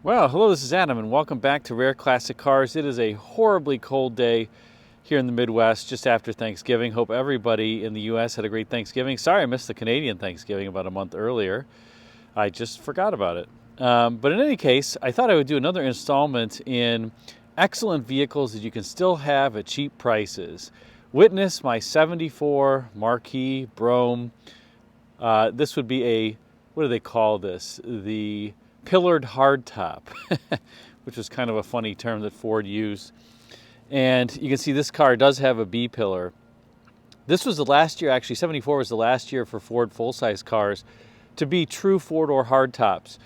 Well, hello, this is Adam, and welcome back to Rare Classic Cars. It is a horribly cold day here in the Midwest just after Thanksgiving. Hope everybody in the U.S. had a great Thanksgiving. Sorry I missed the Canadian Thanksgiving about a month earlier. I just forgot about it. But in any case, I thought I would do another installment in excellent vehicles that you can still have at cheap prices. Witness my 74 Marquis Brougham. This would be a, what do they call this? The pillared hardtop, which was kind of a funny term that Ford used. And you can see this car does have a B pillar. This was the last year, actually, 74 was the last year for Ford full-size cars to be true four-door hardtops.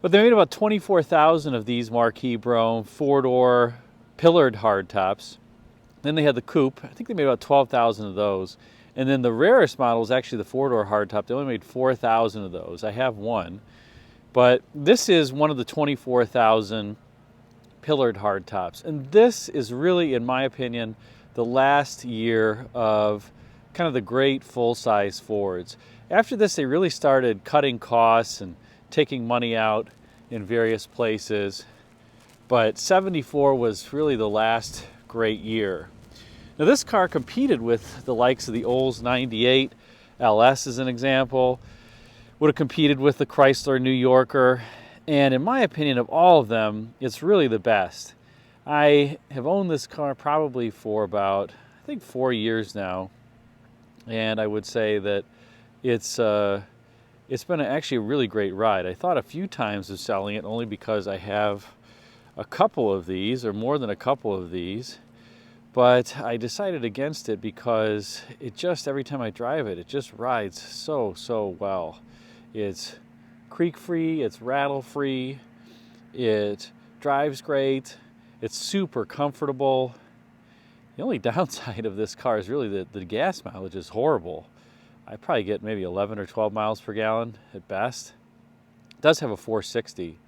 But they made about 24,000 of these Marquis Brougham four-door pillared hardtops. Then they had the coupe. I think they made about 12,000 of those. And then the rarest model is actually the four-door hardtop. They only made 4,000 of those. I have one. But this is one of the 24,000 pillared hardtops. And this is really, in my opinion, the last year of kind of the great full-size Fords. After this, they really started cutting costs and taking money out in various places. But 74 was really the last great year. Now, this car competed with the likes of the Olds 98 LS as an example. Would have competed with the Chrysler New Yorker, and in my opinion, of all of them, it's really the best. I have owned this car probably for about, I think, 4 years now, and I would say that it's been actually a really great ride. I thought a few times of selling it only because I have a couple of these, or more than a couple of these, but I decided against it because it just, every time I drive it, it just rides so well. It's creak-free, it's rattle-free, it drives great, it's super comfortable. The only downside of this car is really that the gas mileage is horrible. I probably get maybe 11 or 12 miles per gallon at best. It does have a 460,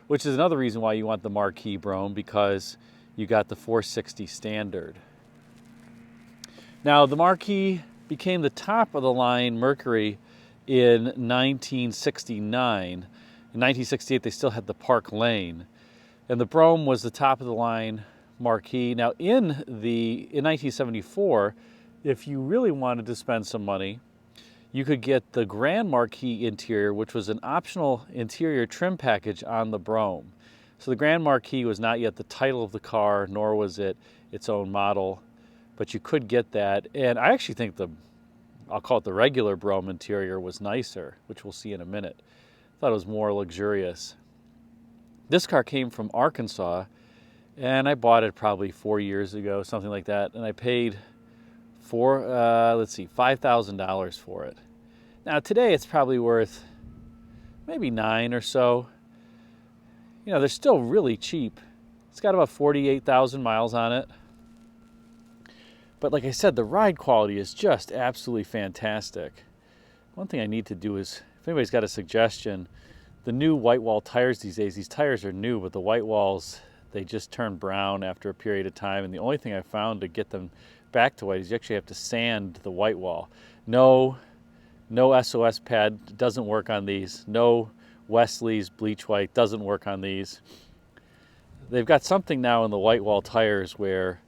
which is another reason why you want the Marquis Brougham, because you got the 460 standard. Now, the Marquis became the top of the line Mercury in 1969. In 1968, they still had the Park Lane. And the Brougham was the top of the line Marquis. Now, in 1974, if you really wanted to spend some money, you could get the Grand Marquis interior, which was an optional interior trim package on the Brougham. So the Grand Marquis was not yet the title of the car, nor was it its own model, but you could get that. And I actually think I'll call it the regular Brougham interior was nicer, which we'll see in a minute. I thought it was more luxurious. This car came from Arkansas, and I bought it probably 4 years ago, something like that, and I paid $5,000 for it. Now today it's probably worth maybe $9,000 or so. You know, they're still really cheap. It's got about 48,000 miles on it. But like I said, the ride quality is just absolutely fantastic. One thing I need to do is, if anybody's got a suggestion, the new white wall tires these days, these tires are new, but the white walls, they just turn brown after a period of time. And the only thing I found to get them back to white is you actually have to sand the white wall. No SOS pad doesn't work on these. No Wesley's bleach white doesn't work on these. They've got something now in the white wall tires where,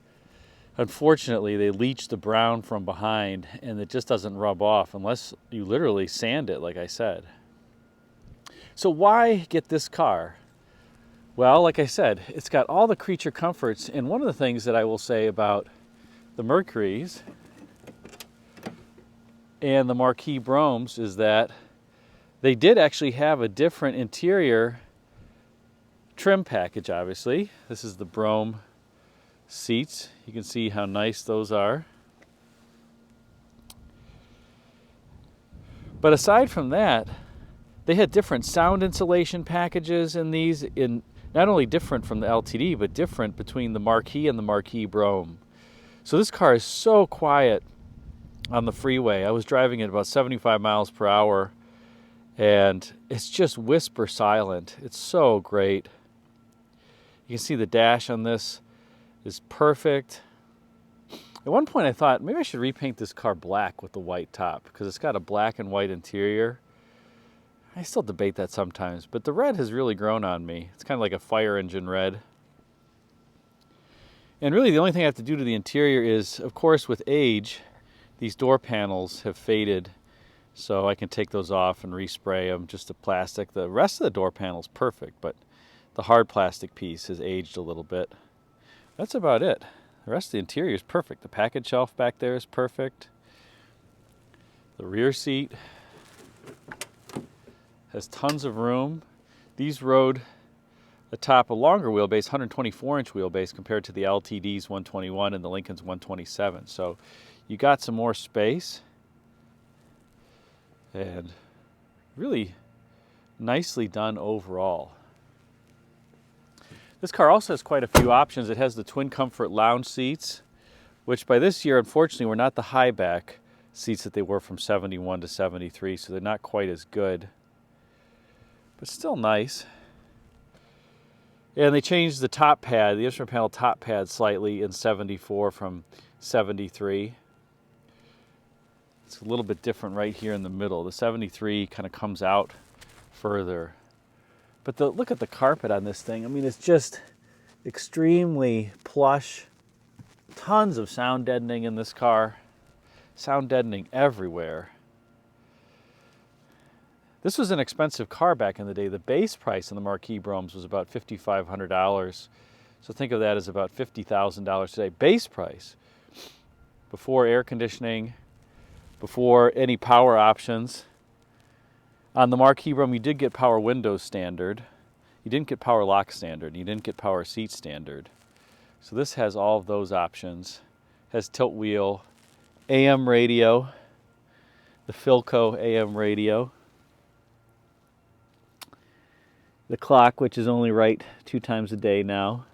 unfortunately, they leach the brown from behind, and it just doesn't rub off unless you literally sand it, like I said. So why get this car? Well, like I said, it's got all the creature comforts, and one of the things that I will say about the Mercurys and the Marquis Broughams is that they did actually have a different interior trim package, obviously. This is the Brougham seats. You can see how nice those are. But aside from that, they had different sound insulation packages in these, in not only different from the LTD, but different between the Marquis and the Marquis Brougham. So this car is so quiet on the freeway. I was driving at about 75 miles per hour, and it's just whisper silent. It's so great. You can see the dash on this is perfect. At one point I thought maybe I should repaint this car black with the white top because it's got a black and white interior. I still debate that sometimes, but the red has really grown on me. It's kind of like a fire engine red. And really the only thing I have to do to the interior is, of course, with age, these door panels have faded, so I can take those off and respray them, just the plastic. The rest of the door panel is perfect, but the hard plastic piece has aged a little bit. That's about it. The rest of the interior is perfect. The package shelf back there is perfect. The rear seat has tons of room. These rode atop a longer wheelbase, 124-inch wheelbase, compared to the LTD's 121 and the Lincoln's 127. So you got some more space. And really nicely done overall. This car also has quite a few options. It has the twin comfort lounge seats, which by this year, unfortunately, were not the high back seats that they were from 71 to 73, so they're not quite as good, but still nice. And they changed the top pad, the instrument panel top pad, slightly in 74 from 73. It's a little bit different right here in the middle. The 73 kind of comes out further. But look at the carpet on this thing. I mean, it's just extremely plush. Tons of sound deadening in this car. Sound deadening everywhere. This was an expensive car back in the day. The base price in the Marquis Broughams was about $5,500. So think of that as about $50,000 today. Base price. Before air conditioning, before any power options. On the Marquis Brougham, you did get power windows standard. You didn't get power lock standard. You didn't get power seat standard. So this has all of those options. Has tilt wheel, AM radio, the Philco AM radio. The clock, which is only right 2 times a day now.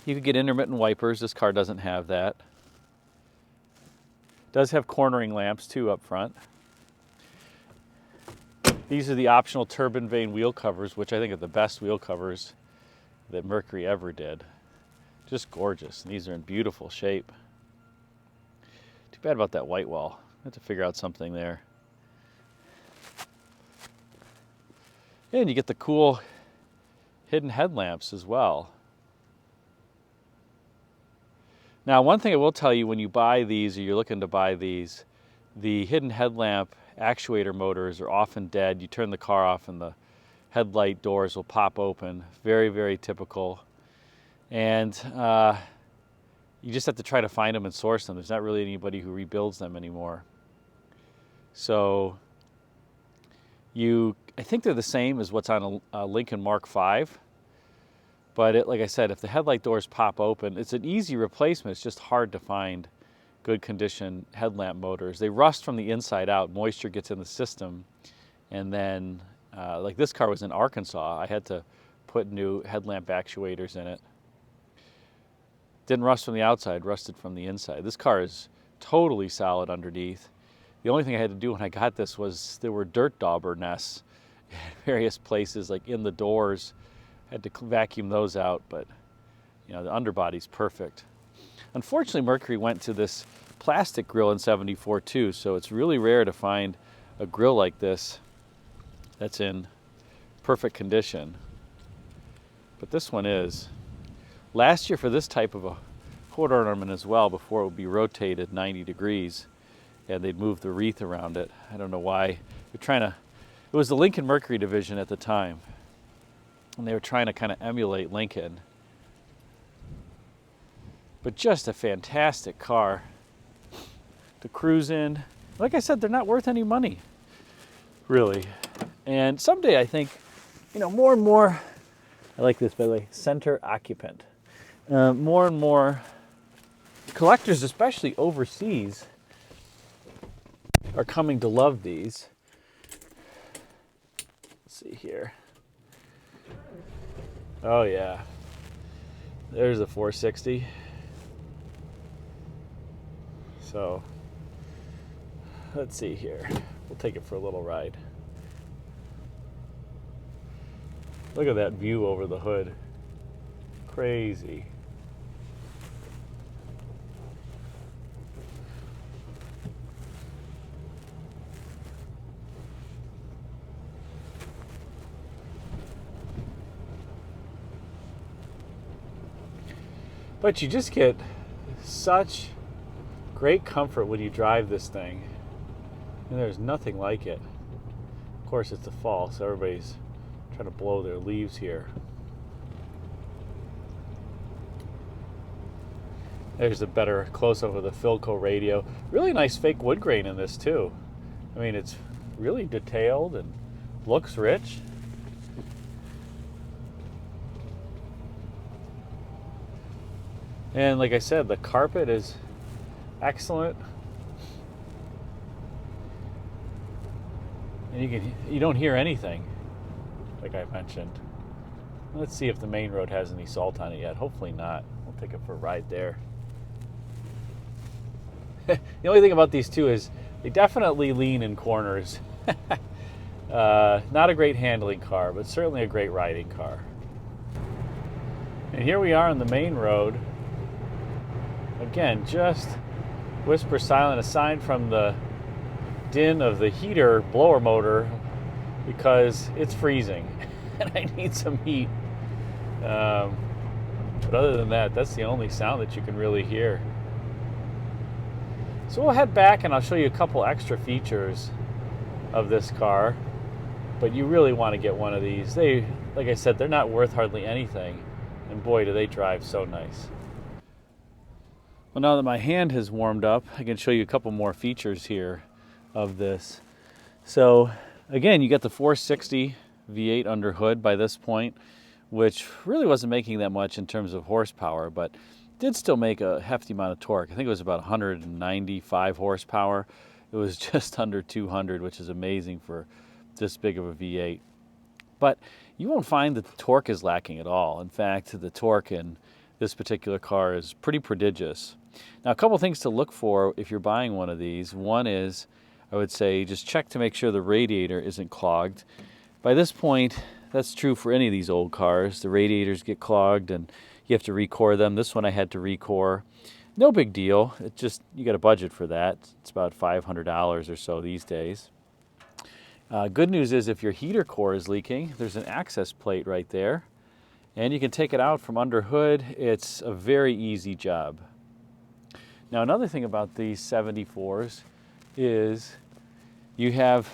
You could get intermittent wipers. This car doesn't have that. Does have cornering lamps too up front. These are the optional turbine vane wheel covers, which I think are the best wheel covers that Mercury ever did. Just gorgeous. And these are in beautiful shape. Too bad about that white wall. I have to figure out something there. And you get the cool hidden headlamps as well. Now, one thing I will tell you, when you buy these or you're looking to buy these, the hidden headlamp actuator motors are often dead. You turn the car off and the headlight doors will pop open. Very, very typical. And you just have to try to find them and source them. There's not really anybody who rebuilds them anymore. So I think they're the same as what's on a Lincoln Mark V. But like I said, if the headlight doors pop open, it's an easy replacement. It's just hard to find good condition headlamp motors. They rust from the inside out. Moisture gets in the system. And then, like this car was in Arkansas, I had to put new headlamp actuators in it. Didn't rust from the outside, rusted from the inside. This car is totally solid underneath. The only thing I had to do when I got this was there were dirt dauber nests in various places, like in the doors. I had to vacuum those out, but you know, the underbody's perfect. Unfortunately, Mercury went to this plastic grill in 74 too, so it's really rare to find a grill like this that's in perfect condition. But this one is. Last year for this type of a quarter ornament as well, before it would be rotated 90 degrees, and they'd move the wreath around it. I don't know why. It was the Lincoln Mercury division at the time, and they were trying to kind of emulate Lincoln. But just a fantastic car to cruise in. Like I said, they're not worth any money, really. And someday I think, you know, more and more, I like this by the way, center occupant. More and more collectors, especially overseas, are coming to love these. Let's see here. Oh yeah, there's a 460. So let's see here. We'll take it for a little ride. Look at that view over the hood. Crazy. But you just get such great comfort when you drive this thing. And there's nothing like it. Of course, it's the fall, so everybody's trying to blow their leaves here. There's a better close-up of the Philco radio. Really nice fake wood grain in this, too. I mean, it's really detailed and looks rich. And like I said, the carpet is excellent. And you don't hear anything, like I mentioned. Let's see if the main road has any salt on it yet. Hopefully not. We'll take it for a ride there. The only thing about these two is they definitely lean in corners. Not a great handling car, but certainly a great riding car. And here we are on the main road. Again, just whisper silent, aside from the din of the heater blower motor, because it's freezing and I need some heat. But other than that, that's the only sound that you can really hear. So we'll head back and I'll show you a couple extra features of this car. But you really want to get one of these. They, like I said, they're not worth hardly anything. And boy, do they drive so nice. Well, now that my hand has warmed up, I can show you a couple more features here of this. So again, you got the 460 V8 under hood by this point, which really wasn't making that much in terms of horsepower, but did still make a hefty amount of torque. I think it was about 195 horsepower. It was just under 200, which is amazing for this big of a V8. But you won't find that the torque is lacking at all. In fact, the torque in this particular car is pretty prodigious. Now, a couple things to look for if you're buying one of these. One is, I would say, just check to make sure the radiator isn't clogged. By this point, that's true for any of these old cars. The radiators get clogged and you have to recore them. This one I had to recore. No big deal. It just, you got a budget for that. It's about $500 or so these days. Good news is if your heater core is leaking, there's an access plate right there. And you can take it out from under hood. It's a very easy job. Now, another thing about these 74s is you have,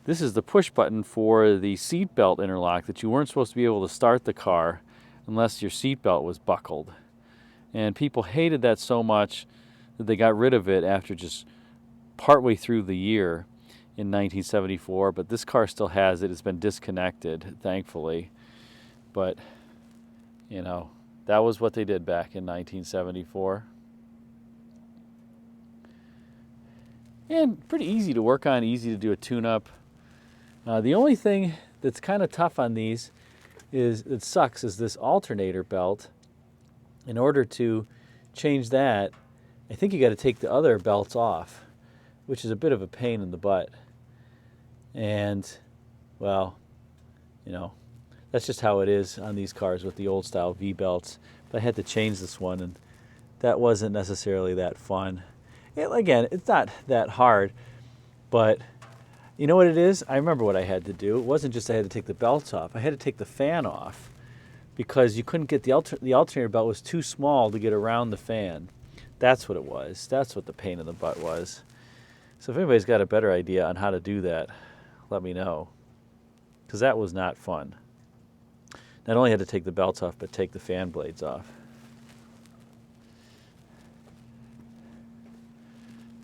this is the push button for the seat belt interlock that you weren't supposed to be able to start the car unless your seat belt was buckled. And people hated that so much that they got rid of it after just partway through the year in 1974. But this car still has it. It's been disconnected, thankfully. But, you know, that was what they did back in 1974. And pretty easy to work on, easy to do a tune-up. The only thing that's kind of tough on these is, it sucks, is this alternator belt. In order to change that, I think you got to take the other belts off, which is a bit of a pain in the butt. And, well, you know, that's just how it is on these cars with the old style V-belts. But I had to change this one, and that wasn't necessarily that fun. Again, it's not that hard, but you know what it is? I remember what I had to do. It wasn't just I had to take the belts off. I had to take the fan off because you couldn't get the alternator belt was too small to get around the fan. That's what it was. That's what the pain in the butt was. So if anybody's got a better idea on how to do that, let me know, because that was not fun. Not only had to take the belts off, but take the fan blades off.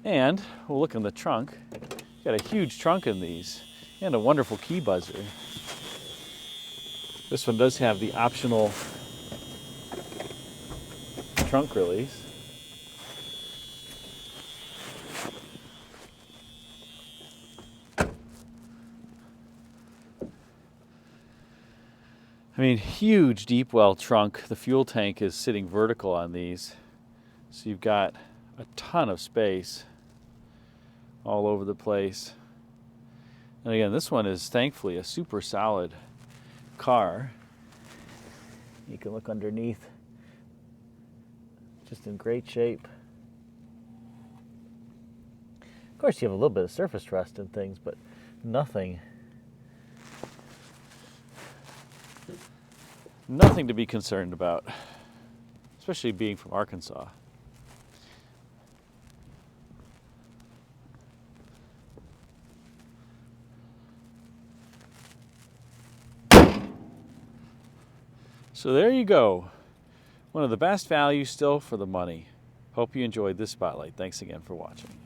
And we'll look in the trunk. Got a huge trunk in these, and a wonderful key buzzer. This one does have the optional trunk release. I mean, huge deep well trunk. The fuel tank is sitting vertical on these, so you've got a ton of space all over the place. And again, this one is thankfully a super solid car. You can look underneath, just in great shape. Of course, you have a little bit of surface rust and things, but nothing to be concerned about. especially being from Arkansas. So there you go. One of the best values still for the money. Hope you enjoyed this spotlight. Thanks again for watching.